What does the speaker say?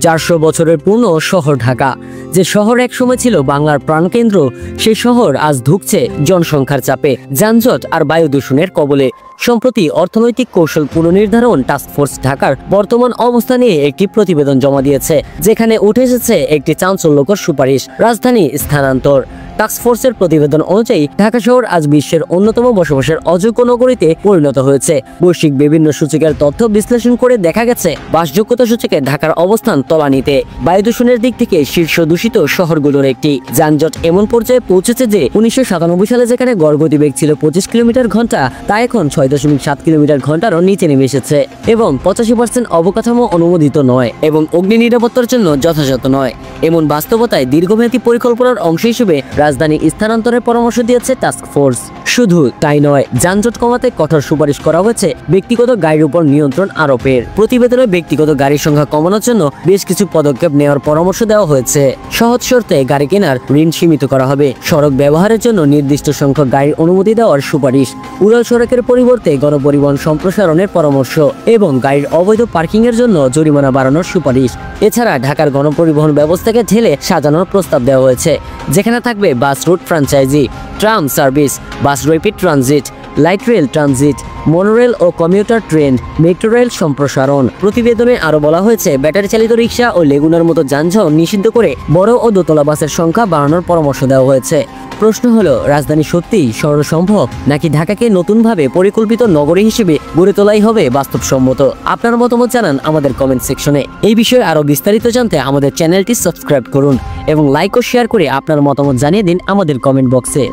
400 বছরের পূর্ণ শহর ঢাকা। যে শহর একসময় ছিল বাংলার প্রাণকেন্দ্র, সেই শহর আজ ধুঁকছে জনসংখ্যার চাপে, যানজট আর বায়ু দূষণের কবলে। সম্প্রতি অর্থনৈতিক কৌশল পুনর্নির্ধারণ টাস্কফোর্স ঢাকার বর্তমান অবস্থা নিয়ে একটি প্রতিবেদন জমা দিয়েছে, যেখানে উঠে এসেছে একটি চাঞ্চল্যকর সুপারিশ: রাজধানী স্থানান্তর। টাস্কফোর্সের প্রতিবেদন অনুযায়ী ঢাকা শহর আজ বিশ্বের অন্যতম বসবাসের অযোগ্য নগরীতে পরিণত হয়েছে। বৈশ্বিক বিভিন্ন সূচকের তথ্য বিশ্লেষণ করে দেখা গেছে, বাসযোগ্যতা সূচকে ঢাকার অবস্থান তলানিতে। বায়ু দূষণের দিক থেকে শীর্ষ দূষিত শহরগুলোর একটি। যানজট এমন পর্যায়ে পৌঁছেছে যে 1997 সালে যেখানে গড় গতিবেগ ছিল 25 কিলোমিটার ঘন্টা, তা এখন 6.7 কিলোমিটার ঘন্টারও নিচে নেমে এসেছে। এবং 85% অবকাঠামো অনুমোদিত নয় এবং অগ্নি নিরাপত্তার জন্য যথাযথ নয়। এমন বাস্তবতায় দীর্ঘমেয়াদী পরিকল্পনার অংশ হিসেবে রাজধানী স্থানান্তরের পরামর্শ দিয়েছে টাস্কফোর্স। শুধু তাই নয়, যানজট কমাতে কঠোর সুপারিশ করা হয়েছে ব্যক্তিগত গাড়ির উপর নিয়ন্ত্রণ আরোপের। প্রতিবেদনে ব্যক্তিগত গাড়ির সংখ্যা কমানোর জন্য বেশ কিছু পদক্ষেপ নেওয়ার পরামর্শ দেওয়া হয়েছে। সহজ শর্তে গাড়ি কেনার ঋণ সীমিত করা হবে। সড়ক ব্যবহারের জন্য নির্দিষ্ট সংখ্যক গাড়ির অনুমতি দেওয়ার সুপারিশ। উড়াল সড়কের পরিবর্তে গণপরিবহন সম্প্রসারণের পরামর্শ এবং গাড়ির অবৈধ পার্কিং এর জন্য জরিমানা বাড়ানোর সুপারিশ। এছাড়া ঢাকার গণপরিবহন ব্যবস্থাকে ঢেলে সাজানোর প্রস্তাব দেওয়া হয়েছে, যেখানে থাকবে bus route franchise, tram service, bus rapid transit, light rail transit, monorail ও কমিউটার ট্রেন, মেট্রো রেল সম্প্রসারণ। প্রতিবেদনে আরো বলা হয়েছে, ব্যাটারি চালিত রিক্সা ও লেগুনার মতো যানবাহন নিষিদ্ধ করে বড় ও দোতলা বাসের সংখ্যা বাড়ানোর পরামর্শ দেওয়া হয়েছে। প্রশ্ন হলো, রাজধানী সত্যিই শহর সম্ভব, নাকি ঢাকাকে নতুনভাবে পরিকল্পিত নগরী হিসেবে গড়ে তোলাই হবে বাস্তবসম্মত? আপনার মতামত জানান আমাদের কমেন্ট সেকশনে। এই বিষয়ে আরো বিস্তারিত জানতে আমাদের চ্যানেলটি সাবস্ক্রাইব করুন এবং লাইক ও শেয়ার করে আপনার মতামত জানিয়ে দিন আমাদের কমেন্ট বক্সে।